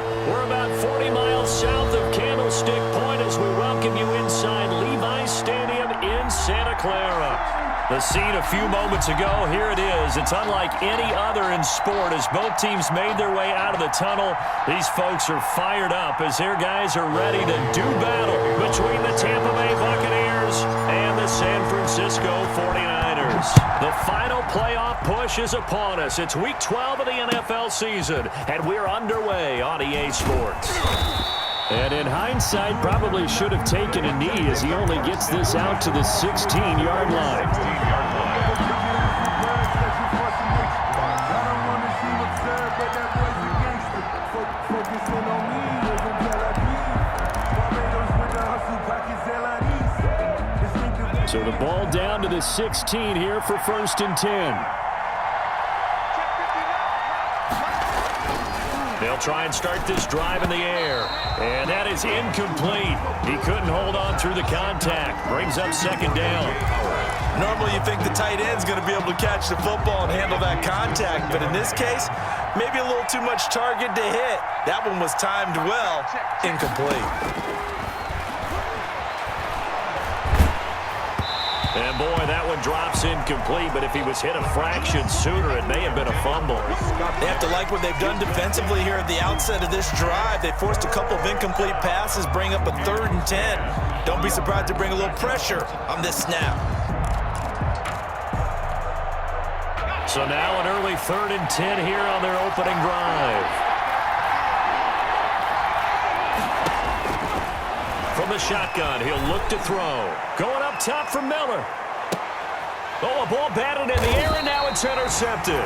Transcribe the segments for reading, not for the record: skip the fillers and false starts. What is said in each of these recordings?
We're about 40 miles south of Candlestick Point as we welcome you inside Levi's Stadium in Santa Clara. The scene a few moments ago, here it is. It's unlike any other in sport as both teams made their way out of the tunnel. These folks are fired up as their guys are ready to do battle between the Tampa Bay Buccaneers and the San Francisco 49ers. The final playoff push is upon us. It's Week 12 of the NFL season, and we're underway on EA Sports. And in hindsight, probably should have taken a knee as he only gets this out to the 16-yard line. So the ball down to the 16 here for 1st and 10. They'll try and start this drive in the air. And that is incomplete. He couldn't hold on through the contact. Brings up 2nd down. Normally you think the tight end's going to be able to catch the football and handle that contact. But in this case, maybe a little too much target to hit. That one was timed well. Incomplete. And boy, that one drops incomplete, but if he was hit a fraction sooner, it may have been a fumble. They have to like what they've done defensively here at the outset of this drive. They forced a couple of incomplete passes, bring up a 3rd and 10. Don't be surprised to bring a little pressure on this snap. So now an early 3rd and 10 here on their opening drive. From the shotgun, he'll look to throw. Going up top from Miller. Oh, a ball batted in the air, and now it's intercepted.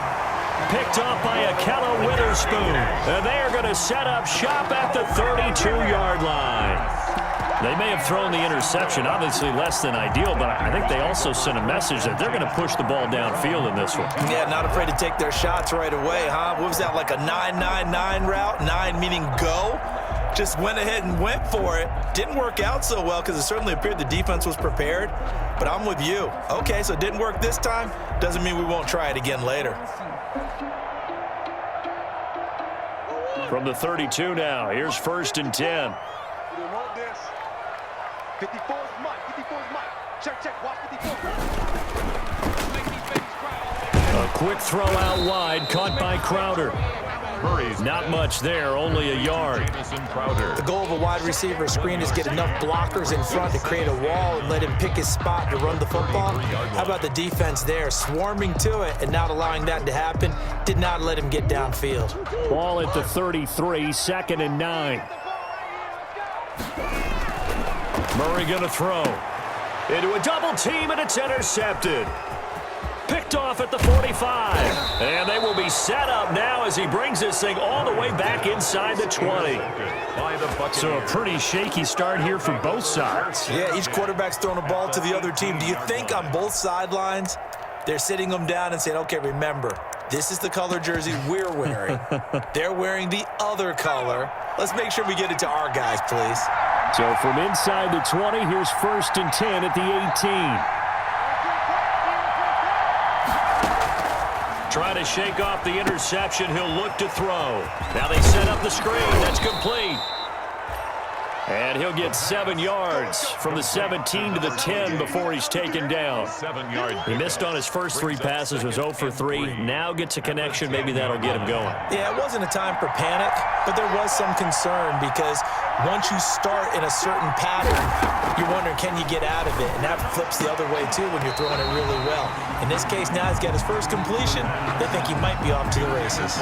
Picked off by Akella Witherspoon. And they are going to set up shop at the 32-yard line. They may have thrown the interception, obviously less than ideal, but I think they also sent a message that they're going to push the ball downfield in this one. Yeah, not afraid to take their shots right away, huh? What was that, like a 9-9-9 route? 9 meaning go? Just went ahead and went for it. Didn't work out so well because it certainly appeared the defense was prepared. But I'm with you. Okay, so it didn't work this time. Doesn't mean we won't try it again later. From the 32 now, here's 1st and 10. 54 is Mike. 54 is Mike. Check. Watch 54. A quick throw out wide, caught by Crowder. Not much there, only a yard. The goal of a wide receiver screen is get enough blockers in front to create a wall and let him pick his spot to run the football. How about the defense there, swarming to it and not allowing that to happen? Did not let him get downfield. Ball at the 33, 2nd and 9. Murray going to throw. Into a double team, and it's intercepted. Picked off at the 45. And they will be set up now as he brings this thing all the way back inside the 20. So a pretty shaky start here for both sides. Yeah, each quarterback's throwing a ball to the other team. Do you think on both sidelines they're sitting them down and saying, okay, remember, this is the color jersey we're wearing. They're wearing the other color. Let's make sure we get it to our guys, please. So from inside the 20, here's 1st and 10 at the 18. Trying to shake off the interception. He'll look to throw. Now they set up the screen. That's complete. And he'll get 7 yards from the 17 to the 10 before he's taken down. He missed on his first 3 passes, was 0 for 3. Now gets a connection. Maybe that'll get him going. Yeah, it wasn't a time for panic, but there was some concern because once you start in a certain pattern, you're wondering, can you get out of it? And that flips the other way, too, when you're throwing it really well. In this case, now he's got his first completion. They think he might be off to the races.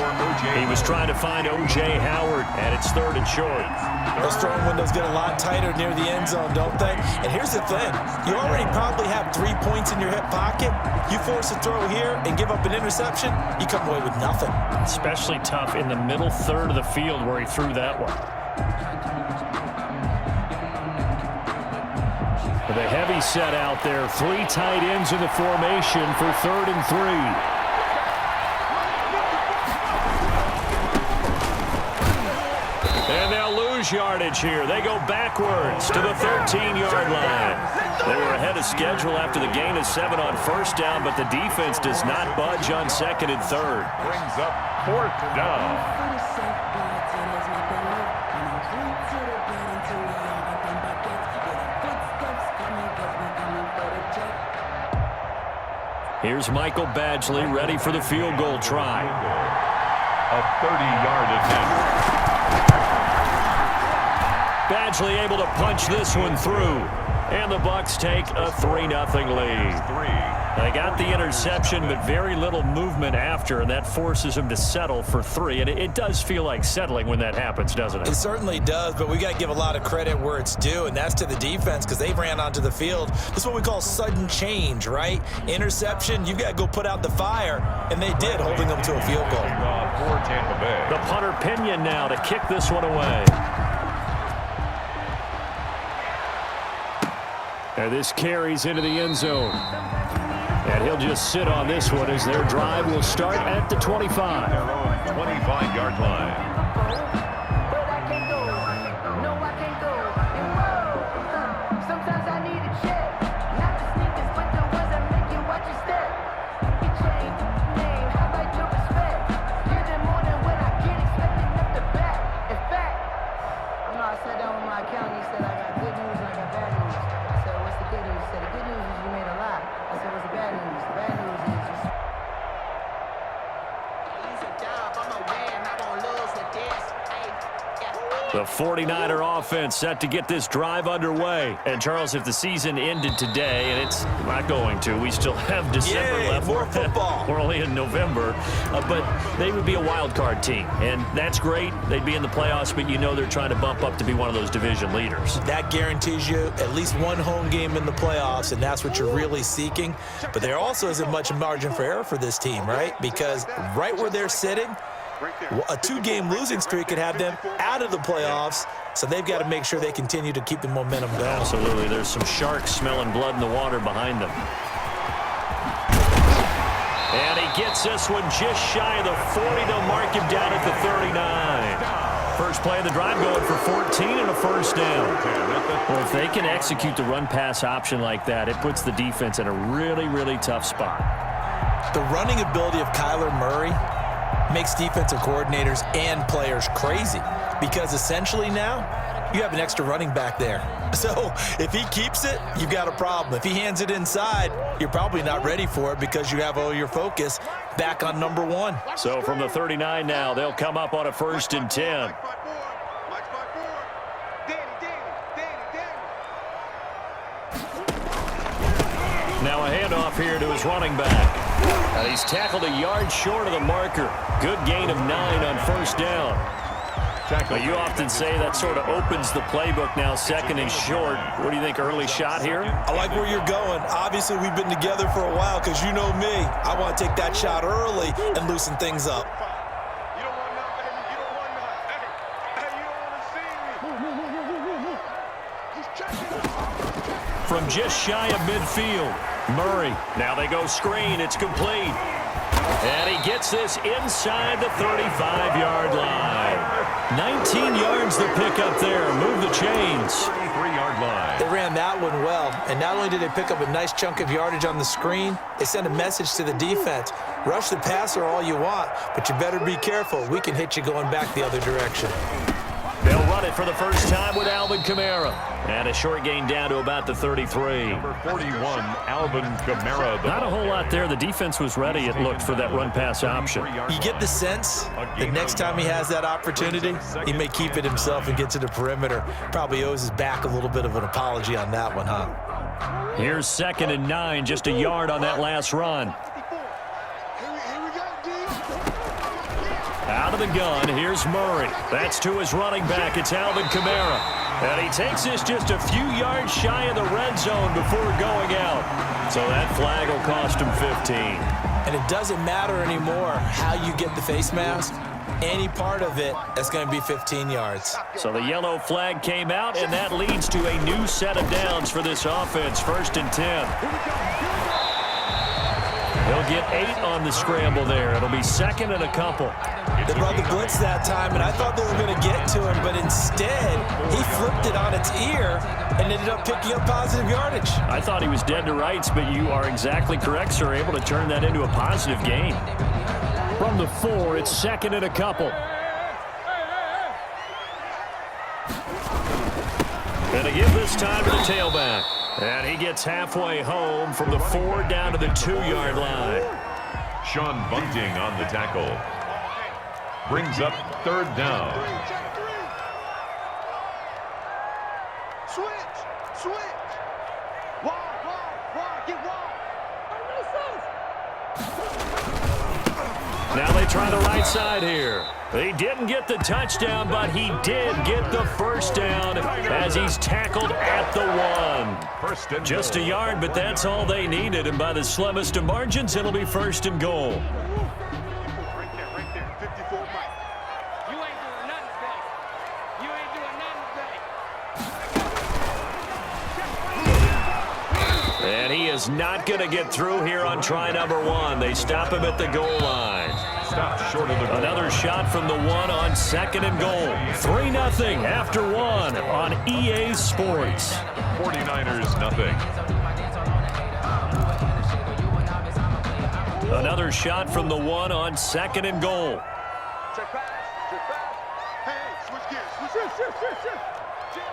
He was trying to find O.J. Howard, and it's 3rd and short. Those throwing windows get a lot tighter near the end zone, don't they? And here's the thing. You already probably have 3 points in your hip pocket. You force a throw here and give up an interception, you come away with nothing. Especially tough in the middle third of the field where he threw that one. With a heavy set out there, 3 tight ends in the formation for 3rd and 3. And they'll lose yardage here. They go backwards to the 13-yard line. They were ahead of schedule after the gain of 7 on 1st down, but the defense does not budge on 2nd and 3rd. Brings up 4th down. Here's Michael Badgley ready for the field goal try. A 30-yard attempt. Badgley able to punch this one through. And the Bucs take a 3-0 lead. They got the interception, but very little movement after, and that forces them to settle for 3. And it does feel like settling when that happens, doesn't it? It certainly does, but we got to give a lot of credit where it's due, and that's to the defense because they ran onto the field. This is what we call sudden change, right? Interception, you got to go put out the fire, and they did, holding them to a field goal. For Tampa Bay. The punter Pinion now to kick this one away. And this carries into the end zone. And he'll just sit on this one as their drive will start at the 25. Their own 25-yard line. The 49er offense set to get this drive underway. And, Charles, if the season ended today, and it's not going to, we still have December left. More football. We're only in November. But they would be a wild card team. And that's great. They'd be in the playoffs, but you know they're trying to bump up to be one of those division leaders. That guarantees you at least one home game in the playoffs, and that's what you're really seeking. But there also isn't much margin for error for this team, right? Because right where they're sitting, a 2-game losing streak could have them out of the playoffs, so they've got to make sure they continue to keep the momentum going. Absolutely. There's some sharks smelling blood in the water behind them. And he gets this one just shy of the 40. They'll mark him down at the 39. First play of the drive going for 14 and a first down. Well, if they can execute the run-pass option like that, it puts the defense in a really, really tough spot. The running ability of Kyler Murray makes defensive coordinators and players crazy because essentially now you have an extra running back there. So if he keeps it, you've got a problem. If he hands it inside, you're probably not ready for it because you have all your focus back on number 1. So from the 39 now, they'll come up on a 1st and 10. Now a handoff here to his running back. And he's tackled a yard short of the marker. Good gain of 9 on first down. But you often say that sort of opens the playbook now, 2nd and short. What do you think, early shot here? I like where you're going. Obviously, we've been together for a while because you know me. I want to take that shot early and loosen things up. You don't want none, baby. You don't want none. Hey, you don't want to see me. He's checking. From just shy of midfield, Murray. Now they go screen. It's complete. And he gets this inside the 35-yard line. 19 yards to pick up there. Move the chains. 33-yard line. They ran that one well, and not only did they pick up a nice chunk of yardage on the screen, they sent a message to the defense. Rush the passer all you want, but you better be careful. We can hit you going back the other direction. They'll run it for the first time with Alvin Kamara. And a short gain down to about the 33. Number 41, Alvin Kamara. Not a whole lot there. The defense was ready, it looked, for that run-pass option. You get the sense that next time he has that opportunity, he may keep it himself and get to the perimeter. Probably owes his back a little bit of an apology on that one, huh? Here's 2nd and 9, just a yard on that last run. Out of the gun, here's Murray. That's to his running back. It's Alvin Kamara. And he takes this just a few yards shy of the red zone before going out. So that flag will cost him 15. And it doesn't matter anymore how you get the face mask. Any part of it, that's going to be 15 yards. So the yellow flag came out, and that leads to a new set of downs for this offense. 1st and 10. He'll get 8 on the scramble there. It'll be 2nd and a couple. They brought the blitz that time, and I thought they were going to get to him, but instead, he flipped it on its ear and ended up picking up positive yardage. I thought he was dead to rights, but you are exactly correct, sir. Able to turn that into a positive gain. From the 4, it's 2nd and a couple. And to give this time to the tailback. And he gets halfway home from the 4 down to the 2-yard line. Sean Bunting on the tackle. Brings up 3rd down. Switch. Wide, get wide. Now they try the right side here. He didn't get the touchdown, but he did get the first down as he's tackled at the 1. Just a yard, but that's all they needed. And by the slimmest of margins, it'll be 1st and goal. Right there. 54 Mike. You ain't doing nothing today. You ain't doing nothing today. And he is not going to get through here on try number 1. They stop him at the goal line. Stop short of the goal. Another shot from the 1 on 2nd and goal. 3-0 after 1 on EA Sports. 49ers nothing. Another shot from the 1 on 2nd and goal. Check pass. Hey, switch gears. Jim.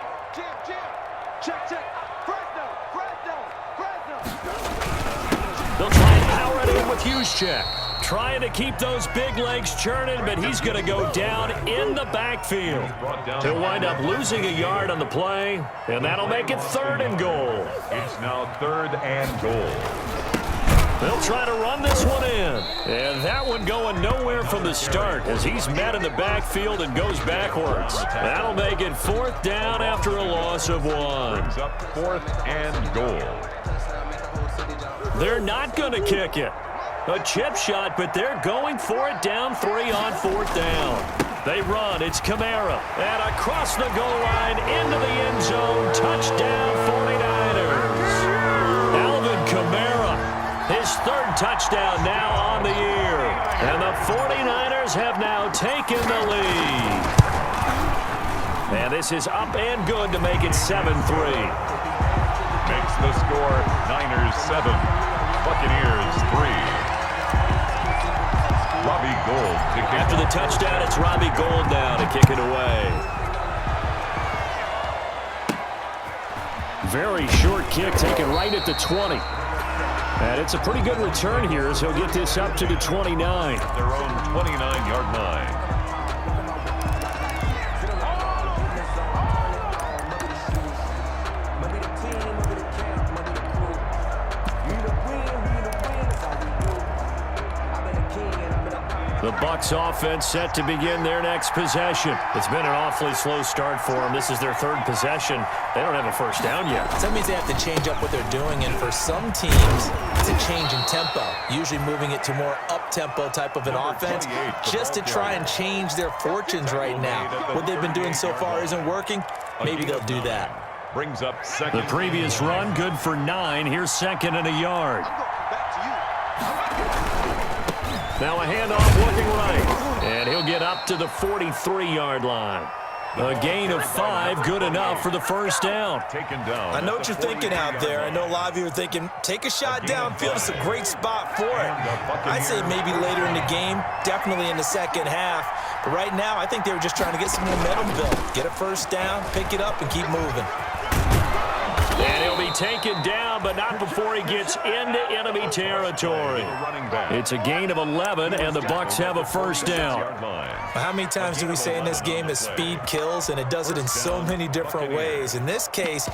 Check. Fresno. They'll try and power it in with Juszczyk. Trying to keep those big legs churning, but he's going to go down in the backfield. He'll wind up losing a yard on the play, and that'll make it 3rd and goal. It's now 3rd and goal. They'll try to run this one in. And that one going nowhere from the start as he's met in the backfield and goes backwards. That'll make it 4th down after a loss of 1. Brings up 4th and goal. They're not going to kick it. A chip shot, but they're going for it down 3 on 4th down. They run. It's Kamara. And across the goal line into the end zone. Touchdown 49ers. Alvin Kamara. His 3rd touchdown now on the year. And the 49ers have now taken the lead. And this is up and good to make it 7-3. Makes the score Niners 7, Buccaneers 3. Robbie Gould to kick. After the touchdown, it's Robbie Gould now to kick it away. Very short kick taken right at the 20. And it's a pretty good return here as he'll get this up to the 29. Their own 29-yard line. The Bucs offense set to begin their next possession. It's been an awfully slow start for them. This is their 3rd possession. They don't have a first down yet. So that means they have to change up what they're doing, and for some teams, it's a change in tempo, usually moving it to more up-tempo type of an offense, just to try and change their fortunes right now. What they've been doing so far isn't working. Maybe they'll do that. Brings up 2nd. The previous run, good for 9. Here's 2nd and a yard. Now a handoff looking right. And he'll get up to the 43-yard line. A gain of 5, good enough for the first down. Taken down. I know what you're thinking out there. I know a lot of you are thinking, take a shot downfield. It's a great spot for it. I'd say maybe later in the game, definitely in the second half. But right now, I think they were just trying to get some momentum built. Get a first down, pick it up, and keep moving. And he'll be taken down, but not before he gets into enemy territory. It's a gain of 11, and the Bucs have a first down. How many times do we say in this game that speed kills, and it does it in so many different ways? In this case,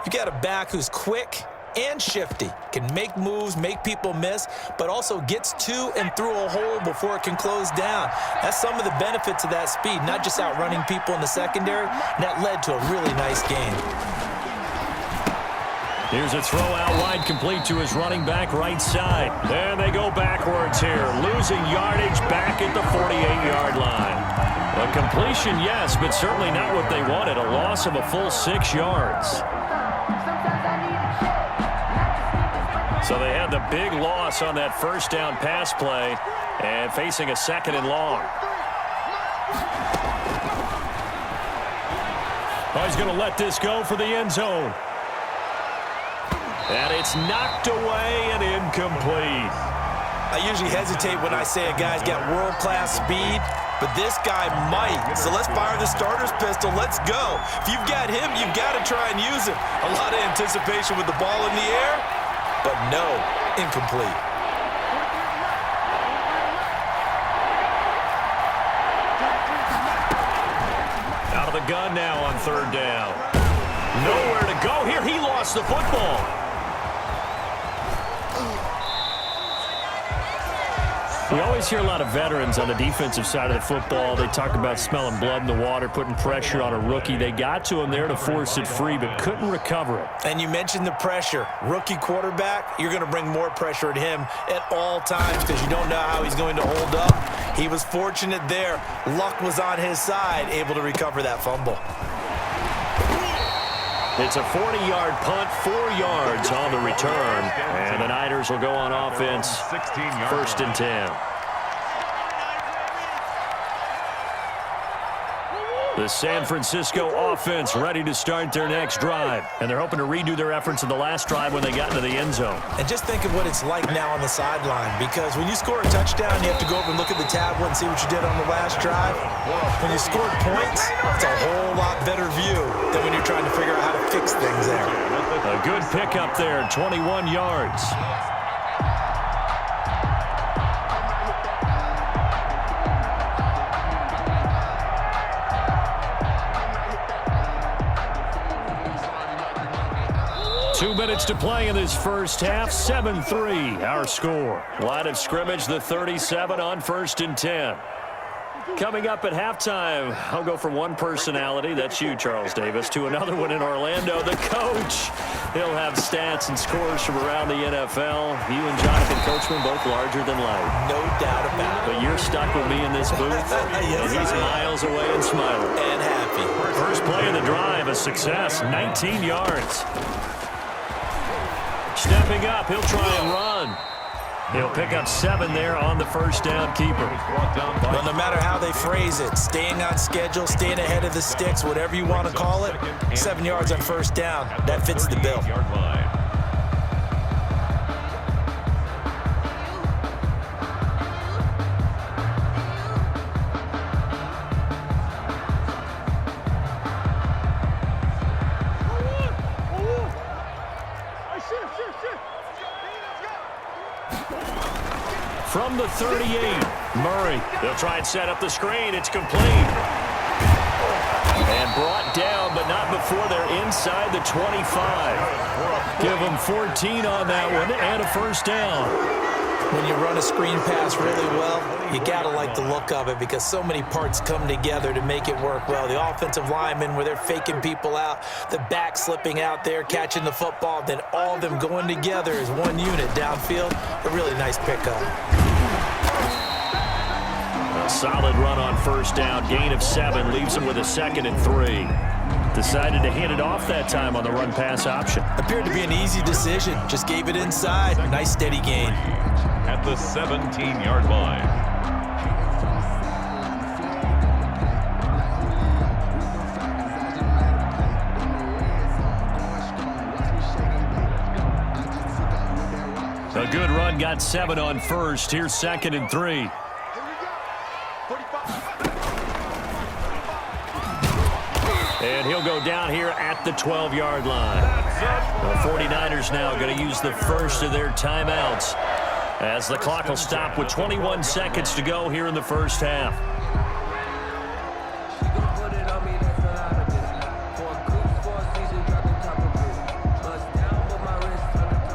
you got a back who's quick and shifty, can make moves, make people miss, but also gets to and through a hole before it can close down. That's some of the benefits of that speed, not just outrunning people in the secondary, and that led to a really nice game. Here's a throw out wide, complete to his running back right side. And they go backwards here, losing yardage back at the 48-yard line. A completion, yes, but certainly not what they wanted. A loss of a full 6 yards. So they had the big loss on that first down pass play and facing a 2nd and long. Oh, he's going to let this go for the end zone. And it's knocked away and incomplete. I usually hesitate when I say a guy's got world-class speed. but this guy might. So let's fire the starter's pistol. Let's go. If you've got him, you've got to try and use him. A lot of anticipation with the ball in the air, but no, incomplete. Out of the gun now on third down. Nowhere to go here. He lost the football. We always hear a lot of veterans on the defensive side of the football. They talk about smelling blood in the water, putting pressure on a rookie. They got to him there to force it free, but couldn't recover it. And you mentioned the pressure. Rookie quarterback, you're going to bring more pressure at him at all times because you don't know how he's going to hold up. He was fortunate there. Luck was on his side, able to recover that fumble. It's a 40-yard punt, 4 yards on the return. And the Niners will go on offense, 1st and 10. The San Francisco offense ready to start their next drive. And they're hoping to redo their efforts in the last drive when they got into the end zone. And just think of what it's like now on the sideline, because when you score a touchdown, you have to go over and look at the tablet and see what you did on the last drive. When you scored points, it's a whole lot better view than when you're trying to figure out how to fix things there. A good pickup there, 21 yards. Two minutes to play in this first half, 7-3, our score. Line of scrimmage, the 37 on 1st and 10. Coming up at halftime, I'll go from one personality, that's you, Charles Davis, to another one in Orlando, the coach. He'll have stats and scores from around the NFL. You and Jonathan Coachman both larger than life. No doubt about it. But you're stuck with me in this booth, Yes, and he's miles away and smiling. And happy. First play of the drive, a success, 19 yards. Stepping up, he'll try and run. He'll pick up 7 there on the first down keeper. Well, no matter how they phrase it, staying on schedule, staying ahead of the sticks, whatever you want to call it, 7 yards on first down, that fits the bill. From the 38, Murray. They'll try and set up the screen. It's complete. And brought down, but not before they're inside the 25. Give them 14 on that one and a first down. When you run a screen pass really well, you got to like the look of it because so many parts come together to make it work well. The offensive linemen, where they're faking people out, the back slipping out there, catching the football, then all of them going together as one unit downfield. A really nice pickup. A solid run on first down. Gain of 7 leaves them with a 2nd and 3. Decided to hand it off that time on the run-pass option. Appeared to be an easy decision. Just gave it inside. Nice steady gain. At the 17-yard line. A good run, got 7 on first. Here's 2nd and 3. And he'll go down here at the 12-yard line. The 49ers now going to use the first of their timeouts as the clock will stop with 21 seconds to go here in the first half.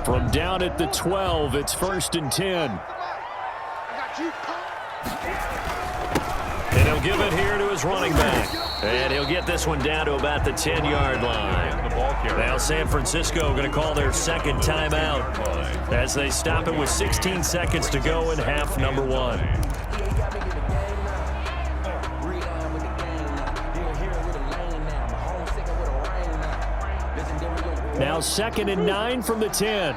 From down at the 12, it's 1st and 10. And he'll give it here to his running back. And he'll get this one down to about the 10-yard line. Now San Francisco going to call their 2nd timeout as they stop it with 16 seconds to go in half number 1. Now 2nd and 9 from the 10.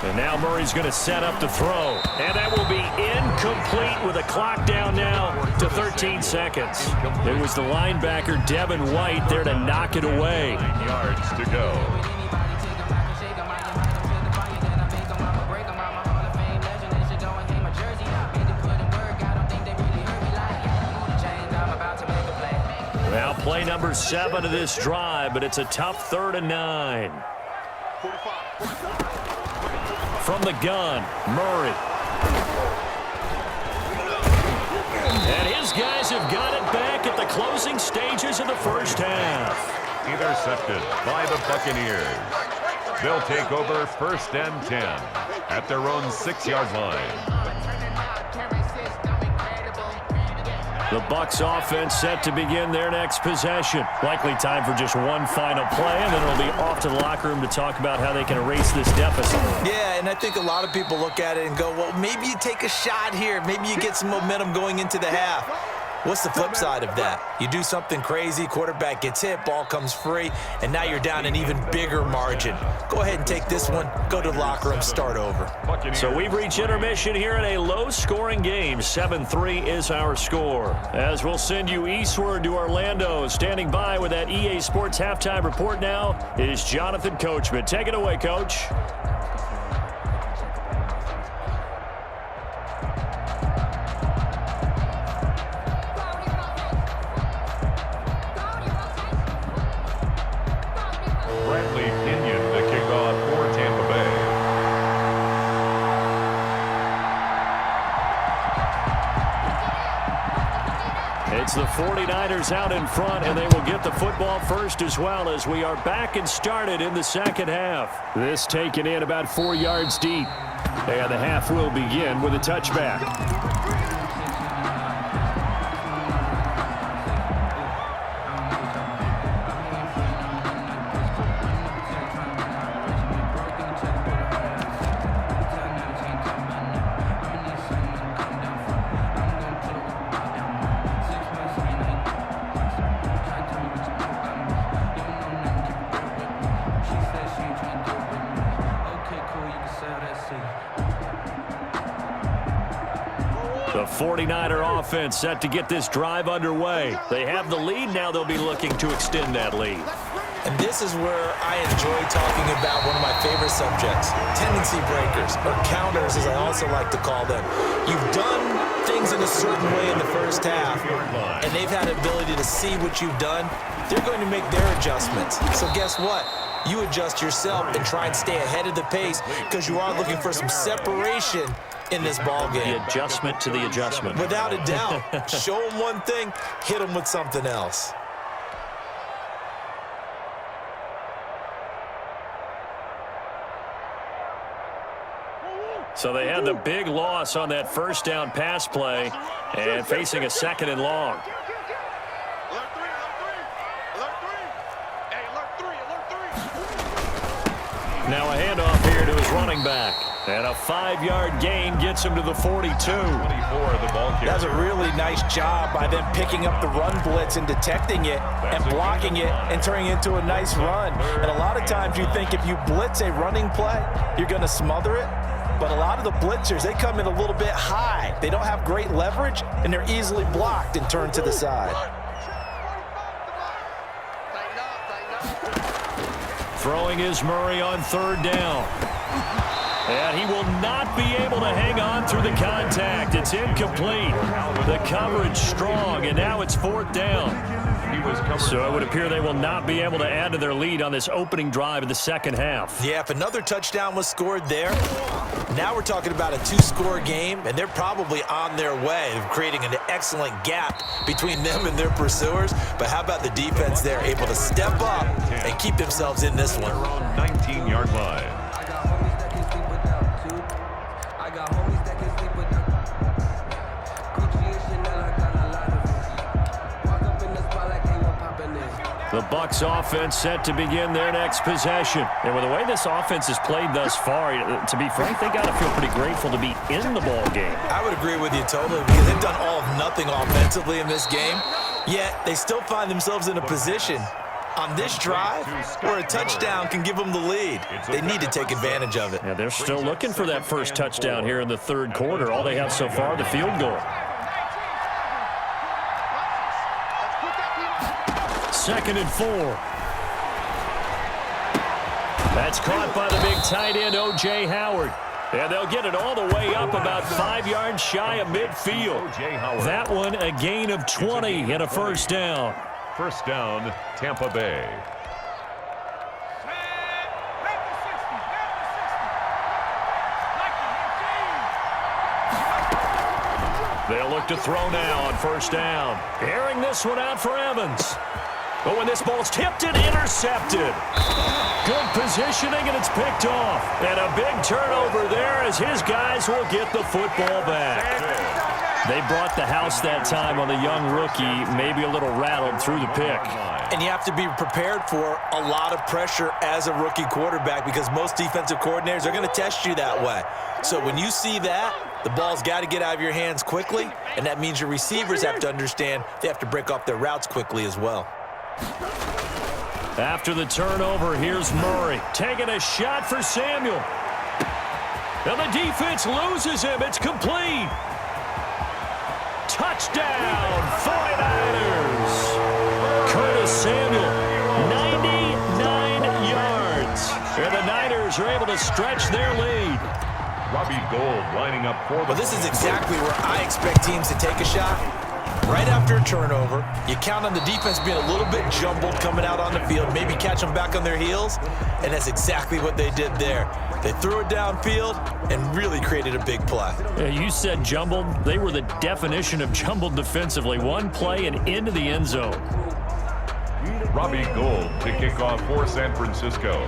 And now Murray's going to set up to throw. And that will be incomplete with a clock down now to 13 seconds. It was the linebacker, Devin White, there to knock it away. 9 yards to go. number 7 of this drive, but it's a tough 3rd and 9. From the gun, Murray. And his guys have got it back at the closing stages of the first half. Intercepted by the Buccaneers. They'll take over 1st and 10 at their own 6-yard line. The Bucs offense set to begin their next possession. Likely time for just one final play, and then it'll be off to the locker room to talk about how they can erase this deficit. Yeah, and I think a lot of people look at it and go, well, maybe you take a shot here. Maybe you get some momentum going into the half. What's the flip side of that? You do something crazy, quarterback gets hit, ball comes free, and now you're down an even bigger margin. Go ahead and take this one, go to the locker room, start over. So we've reached intermission here in a low-scoring game. 7-3 is our score. As we'll send you eastward to Orlando. Standing by with that EA Sports halftime report now is Jonathan Coachman. Take it away, Coach. It's the 49ers out in front, and they will get the football first as well as we are back and started in the second half. This taken in about 4 yards deep. And the half will begin with a touchback. The 49er offense set to get this drive underway. They have the lead. Now they'll be looking to extend that lead. And this is where I enjoy talking about one of my favorite subjects, tendency breakers, or counters as I also like to call them. You've done things in a certain way in the first half, and they've had the ability to see what you've done. They're going to make their adjustments. So guess what? You adjust yourself and try and stay ahead of the pace because you are looking for some separation in this ball game. The adjustment to the adjustment. Without a doubt. Show them one thing, hit them with something else. So they had the big loss on that first down pass play and facing a 2nd and long. Now a handoff here to his running back. And a 5-yard gain gets him to the 42. 24, the ball carrier. That's a really nice job by them picking up the run blitz and detecting it and blocking it and turning it into a nice run. And a lot of times you think if you blitz a running play, you're going to smother it. But a lot of the blitzers, they come in a little bit high. They don't have great leverage, and they're easily blocked and turned to the side. Throwing is Murray on 3rd down. And he will not be able to hang on through the contact. It's incomplete. The coverage strong, and now it's 4th down. So it would appear they will not be able to add to their lead on this opening drive of the second half. Yeah, if another touchdown was scored there, now we're talking about a 2-score game, and they're probably on their way of creating an excellent gap between them and their pursuers. But how about the defense there, able to step up and keep themselves in this one? 19-yard line. The Bucs offense set to begin their next possession. And with the way this offense has played thus far, to be frank, they got to feel pretty grateful to be in the ball game. I would agree with you totally because they've done all of nothing offensively in this game, yet they still find themselves in a position on this drive where a touchdown can give them the lead. They need to take advantage of it. Yeah, they're still looking for that first touchdown here in the 3rd quarter. All they have so far, the field goal. 2nd and 4. That's caught by the big tight end, O.J. Howard. And they'll get it all the way up about 5 yards shy of midfield. That one a gain of 20 and a first down. First down, Tampa Bay. They'll look to throw now on first down. Airing this one out for Evans. But when this ball's tipped and intercepted. Good positioning, and it's picked off. And a big turnover there as his guys will get the football back. They brought the house that time on the young rookie, maybe a little rattled through the pick. And you have to be prepared for a lot of pressure as a rookie quarterback because most defensive coordinators are going to test you that way. So when you see that, the ball's got to get out of your hands quickly, and that means your receivers have to understand they have to break off their routes quickly as well. After the turnover, here's Murray taking a shot for Samuel. And the defense loses him. It's complete. Touchdown, 49ers. Curtis Samuel, 99 yards. And the Niners are able to stretch their lead. Robbie Gould lining up for the... Well, this is exactly where I expect teams to take a shot. Right after a turnover, you count on the defense being a little bit jumbled coming out on the field, maybe catch them back on their heels, and that's exactly what they did there. They threw it downfield and really created a big play. Yeah, you said jumbled. They were the definition of jumbled defensively. One play and into the end zone. Robbie Gould to kick off for San Francisco.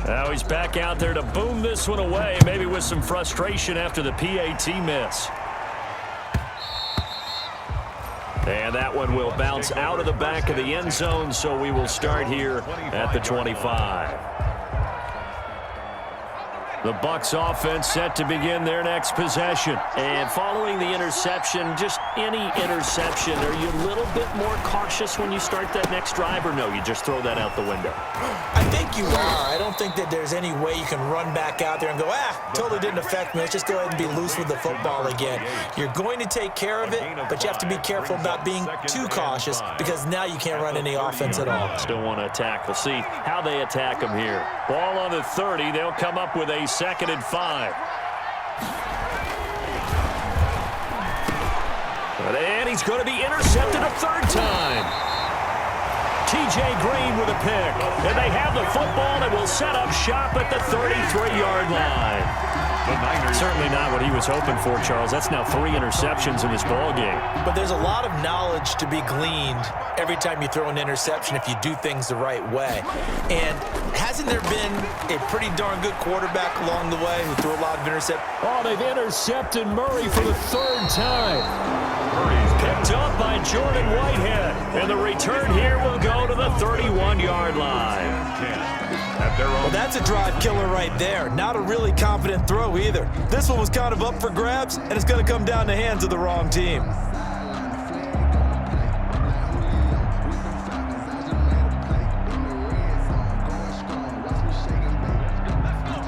Now he's back out there to boom this one away, maybe with some frustration after the PAT miss. And that one will bounce out of the back of the end zone, so we will start here at the 25. The Bucs offense set to begin their next possession. And following the interception, just any interception, are you a little bit more cautious when you start that next drive, or no, you just throw that out the window? I think you are. I don't think that there's any way you can run back out there and go, totally didn't affect me. Let's just go ahead and be loose with the football again. You're going to take care of it, but you have to be careful about being too cautious because now you can't run any offense at all. Still want to attack. We'll see how they attack them here. Ball on the 30. They'll come up with a 2nd and 5. And he's going to be intercepted a third time. T.J. Green with a pick. And they have the football that will set up shop at the 33-yard line. Certainly not what he was hoping for, Charles. That's now 3 interceptions in this ball game. But there's a lot of knowledge to be gleaned every time you throw an interception if you do things the right way. And hasn't there been a pretty darn good quarterback along the way who threw a lot of interceptions? Oh, they've intercepted Murray for the 3rd time. Picked up by Jordan Whitehead. And the return here will go to the 31-yard line. Well, that's a drive killer right there. Not a really confident throw either. This one was kind of up for grabs, and it's going to come down the hands of the wrong team.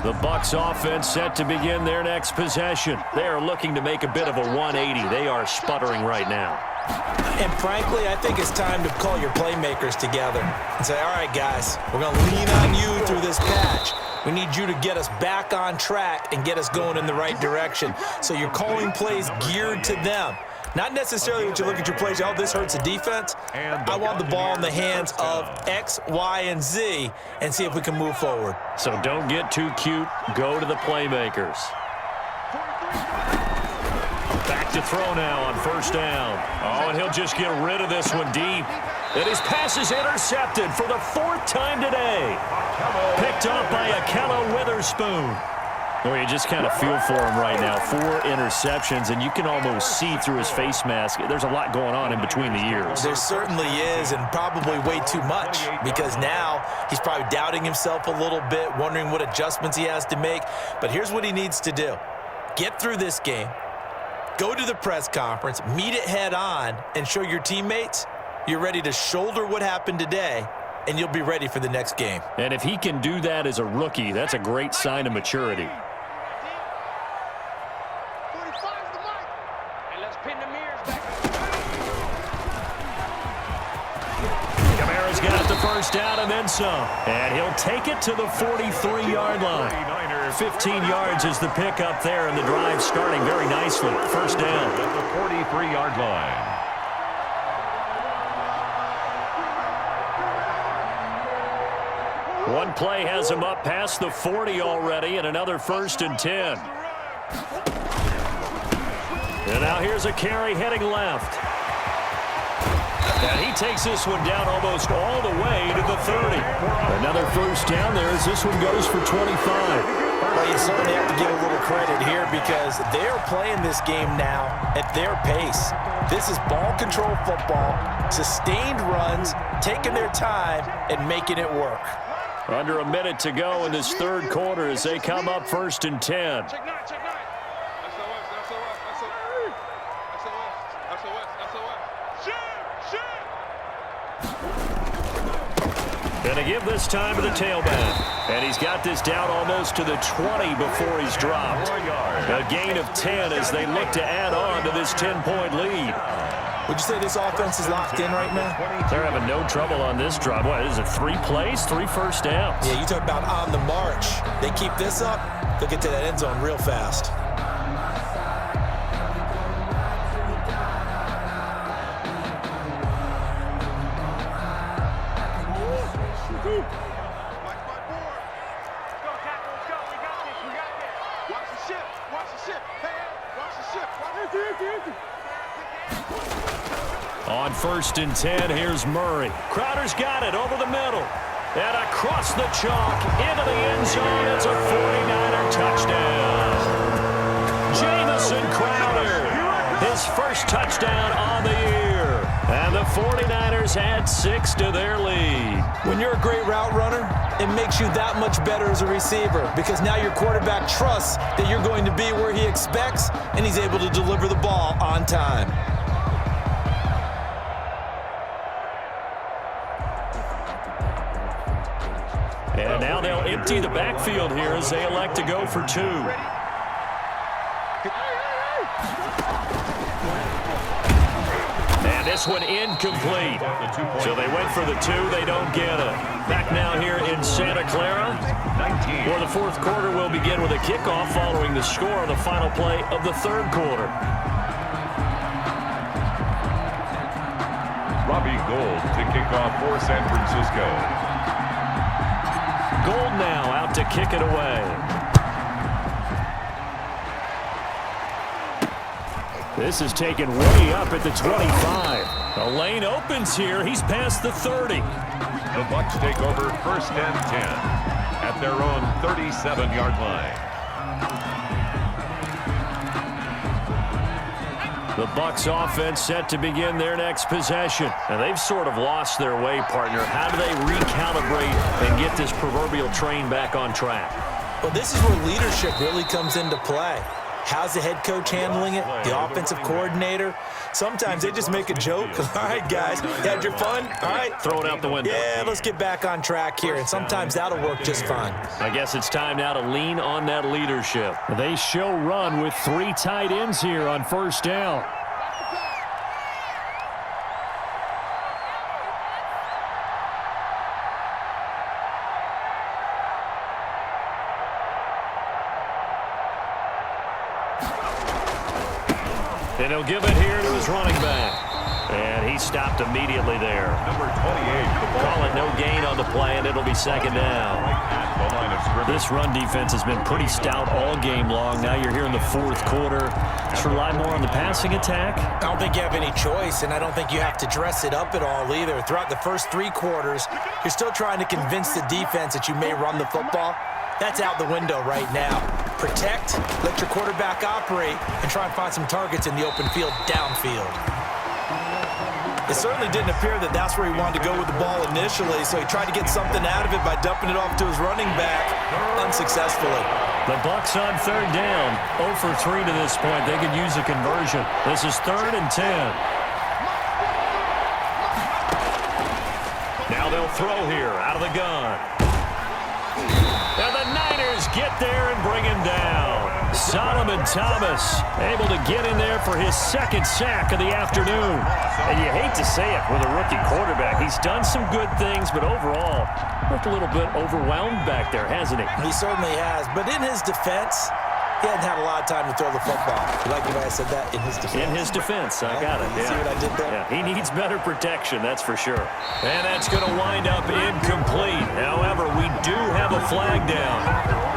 The Bucs offense set to begin their next possession. They are looking to make a bit of a 180. They are sputtering right now. And frankly, I think it's time to call your playmakers together and say, all right, guys, we're going to lean on you through this patch. We need you to get us back on track and get us going in the right direction. So you're calling plays geared to them. Not necessarily when you look at your plays, oh, this hurts the defense. I want the ball in the hands of X, Y, and Z and see if we can move forward. So don't get too cute. Go to the playmakers. Back to throw now on first down. Oh, and he'll just get rid of this one deep. And his pass is intercepted for the 4th time today. Picked up by Akello Witherspoon. Well, you just kind of feel for him right now. 4 interceptions, and you can almost see through his face mask. There's a lot going on in between the ears. There certainly is, and probably way too much, because now he's probably doubting himself a little bit, wondering what adjustments he has to make. But here's what he needs to do. Get through this game, go to the press conference, meet it head on, and show your teammates you're ready to shoulder what happened today, and you'll be ready for the next game. And if he can do that as a rookie, that's a great sign of maturity. Kamara's got the first down and then some. And he'll take it to the 43-yard line. 15 yards is the pickup there, and the drive starting very nicely. First down. At the 43-yard line. One play has him up past the 40 already, and another 1st and 10. And now here's a carry heading left. And he takes this one down almost all the way to the 30. Another first down there as this one goes for 25. Well, you certainly have to give a little credit here because they're playing this game now at their pace. This is ball control football, sustained runs, taking their time, and making it work. Under a minute to go in this third quarter as they come up 1st and 10. Check 9, check 9. Gonna give this time to the tailback. And he's got this down almost to the 20 before he's dropped. A gain of 10 as they look to add on to this 10-point lead. Would you say this offense is locked in right now? They're having no trouble on this drive. What is it, 3 plays, 3 first downs? Yeah, you talk about on the march. They keep this up, they'll get to that end zone real fast. On 1st and 10, here's Murray. Crowder's got it over the middle. And across the chalk into the end zone. It's a 49er touchdown. Jamison Crowder, his first touchdown on the year. And the 49ers add 6 to their lead. When you're a great route runner, it makes you that much better as a receiver because now your quarterback trusts that you're going to be where he expects, and he's able to deliver the ball on time. And now they'll empty the backfield here as they elect to go for 2. And this one incomplete. So they went for the 2. They don't get it. Back now here in Santa Clara, where the fourth quarter will begin with a kickoff following the score on the final play of the third quarter. Robbie Gould to kick off for San Francisco. Gould now out to kick it away. This is taken way up at the 25. The lane opens here. He's past the 30. The Bucs take over 1st and 10 at their own 37-yard line. The Bucs offense set to begin their next possession. And they've sort of lost their way, partner. How do they recalibrate and get this proverbial train back on track? Well, this is where leadership really comes into play. How's the head coach handling it? The offensive coordinator? Sometimes they just make a joke. All right, guys, you had your fun? All right. Throw it out the window. Yeah, let's get back on track here. And sometimes that'll work just fine. I guess it's time now to lean on that leadership. They show run with 3 tight ends here on 1st down. And he'll give it here to his running back. And he stopped immediately there. Number 28. Call it no gain on the play, and it'll be 2nd down. The line of scrimmage. This run defense has been pretty stout all game long. Now you're here in the fourth quarter. Let's rely more on the passing attack. I don't think you have any choice, and I don't think you have to dress it up at all either. Throughout the first 3 quarters, you're still trying to convince the defense that you may run the football. That's out the window right now. Protect, let your quarterback operate, and try and find some targets in the open field downfield. It certainly didn't appear that that's where he wanted to go with the ball initially, so he tried to get something out of it by dumping it off to his running back unsuccessfully. The Bucs on 3rd down, 0 for 3 to this point. They could use a conversion. This is 3rd and 10. Now they'll throw here out of the gun. And the Niners get there and bring him down. Solomon Thomas able to get in there for his second sack of the afternoon. And you hate to say it with a rookie quarterback. He's done some good things, but overall, looked a little bit overwhelmed back there, hasn't he? He certainly has. But in his defense, he hadn't had a lot of time to throw the football. You like the way I said that? In his defense. In his defense. I got it. You see what I did there? Yeah, he needs better protection, that's for sure. And that's going to wind up incomplete. However, we do have a flag down.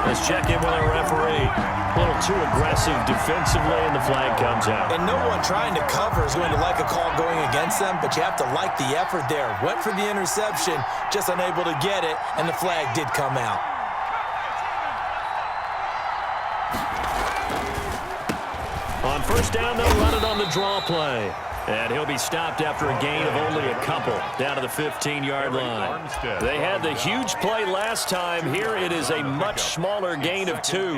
Let's check in with our referee. A little too aggressive defensively, and the flag comes out. And no one trying to cover is going to like a call going against them, but you have to like the effort there. Went for the interception, just unable to get it, and the flag did come out. On first down, they'll run it on the draw play. And he'll be stopped after a gain of only a couple down to the 15-yard line. They had the huge play last time. Here it is a much smaller gain of 2.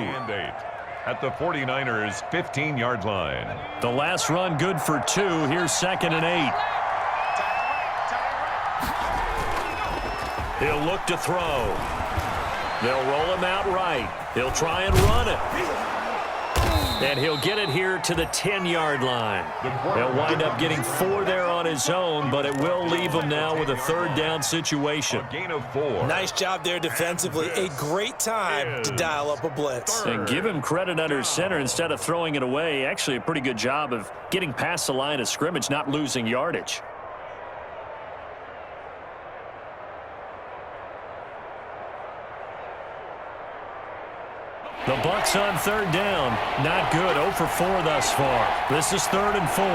At the 49ers' 15-yard line. The last run good for 2. Here's 2nd and 8. He'll look to throw. They'll roll him out right. He'll try and run it. And he'll get it here to the 10-yard line. He'll wind up getting 4 there on his own, but it will leave him now with a 3rd down situation. A gain of 4. Nice job there defensively. A great time to dial up a blitz. And give him credit under center instead of throwing it away. Actually, a pretty good job of getting past the line of scrimmage, not losing yardage. The Bucs on 3rd down. Not good. 0 for 4 thus far. This is 3rd and 4.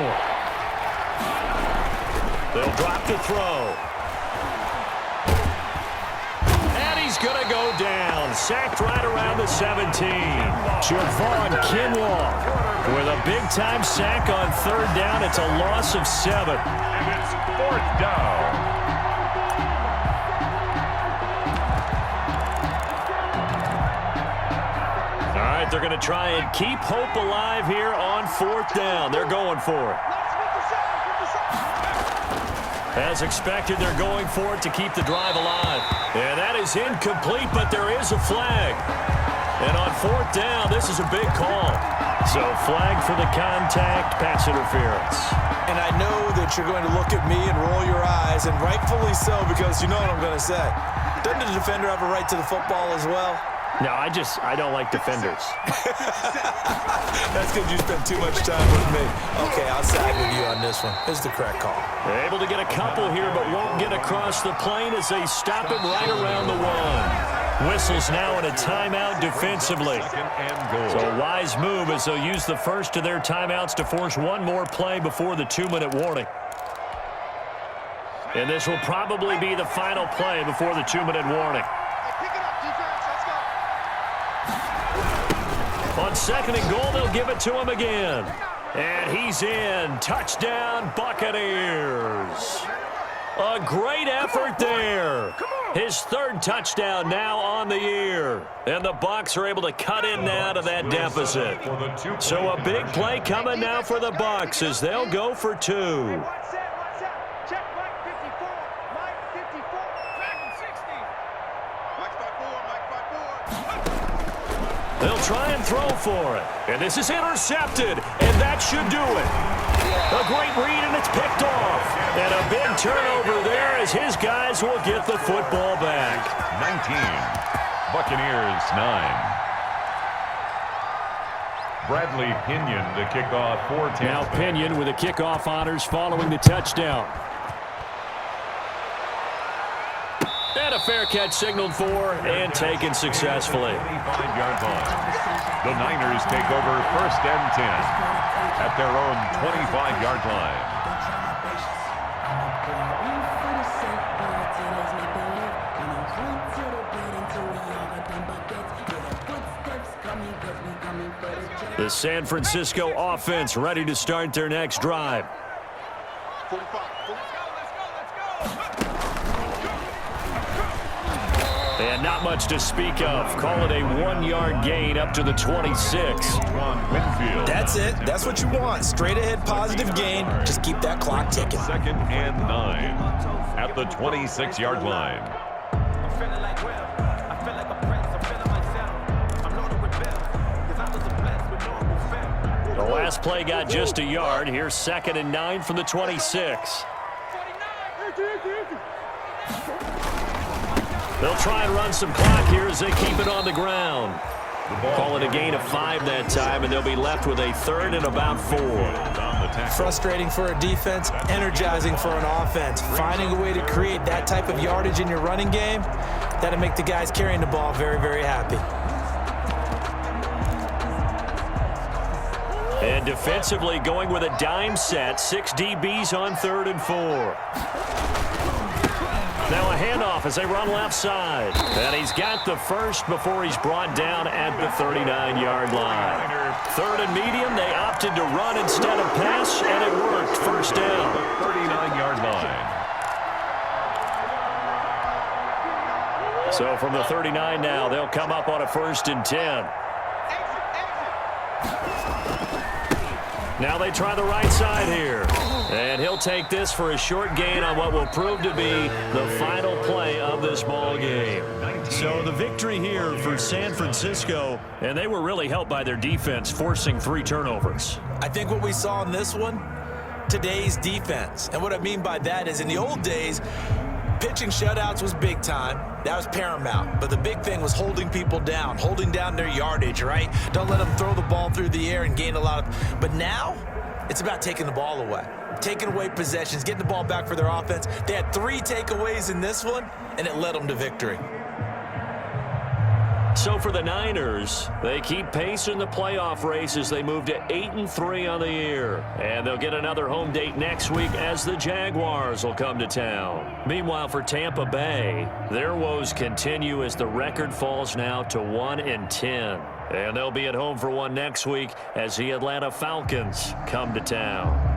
They'll drop to throw. And he's going to go down. Sacked right around the 17. Javon Kinlaw with a big-time sack on 3rd down. It's a loss of 7. And it's 4th down. They're going to try and keep hope alive here on 4th down. They're going for it. As expected, they're going for it to keep the drive alive. And that is incomplete, but there is a flag. And on 4th down, this is a big call. So flag for the contact, pass interference. And I know that you're going to look at me and roll your eyes, and rightfully so, because you know what I'm going to say. Doesn't the defender have a right to the football as well? No, I don't like defenders. That's because you spent too much time with me. Okay, I'll side with you on this one. This is the correct call. They're able to get a couple here, but won't get across the plane as they stop him right around the 1. Whistles now in a timeout defensively. So a wise move as they'll use the first of their timeouts to force one more play before the 2-minute warning. And this will probably be the final play before the 2-minute warning. On 2nd and goal, they'll give it to him again. And he's in. Touchdown, Buccaneers. A great effort there. His 3rd touchdown now on the year. And the Bucs are able to cut in now to that deficit. So a big play coming now for the Bucs as they'll go for 2. They'll try and throw for it. And this is intercepted, and that should do it. A great read, and it's picked off. And a big turnover there as his guys will get the football back. 19. Buccaneers 9. Bradley Pinion to kick off for Tampa. Now Pinion with the kickoff honors following the touchdown. And a fair catch signaled for and taken successfully. 25-yard line. The Niners take over 1st and 10 at their own 25-yard line. The San Francisco offense ready to start their next drive. And not much to speak of. Call it a 1-yard gain up to the 26. That's it. That's what you want. Straight ahead positive gain. Just keep that clock ticking. 2nd and 9 at the 26-yard line. I'm feeling like Will. I feel like a prince. I'm feeling myself. I'm loaded with bills because I was a blessed. last play got just a yard. Here's 2nd and 9 from the 26. They'll try and run some clock here as they keep it on the ground. Call it a gain of 5 that time, and they'll be left with a 3rd and about 4. Frustrating for a defense, energizing for an offense. Finding a way to create that type of yardage in your running game, that'll make the guys carrying the ball very, very happy. And defensively going with a dime set, 6 DBs on 3rd and 4. Now a handoff as they run left side. And he's got the first before he's brought down at the 39-yard line. 3rd and medium, they opted to run instead of pass, and it worked. First down. 39-yard line. So from the 39 now, they'll come up on a 1st and 10. Now they try the right side here. And he'll take this for a short gain on what will prove to be the final play of this ball game. So the victory here for San Francisco, and they were really helped by their defense, forcing 3 turnovers. I think what we saw in this one, today's defense. And what I mean by that is in the old days, pitching shutouts was big time. That was paramount. But the big thing was holding people down, holding down their yardage, right? Don't let them throw the ball through the air and gain a lot of... But now, it's about taking the ball away. Taking away possessions, getting the ball back for their offense. They had 3 takeaways in this one, and it led them to victory. So for the Niners, they keep pace in the playoff race as they move to 8-3 on the year. And they'll get another home date next week as the Jaguars will come to town. Meanwhile, for Tampa Bay, their woes continue as the record falls now to 1-10. And they'll be at home for one next week as the Atlanta Falcons come to town.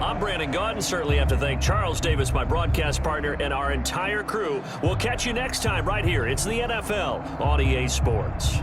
I'm Brandon Gaudin. Certainly have to thank Charles Davis, my broadcast partner, and our entire crew. We'll catch you next time right here. It's the NFL on EA Sports.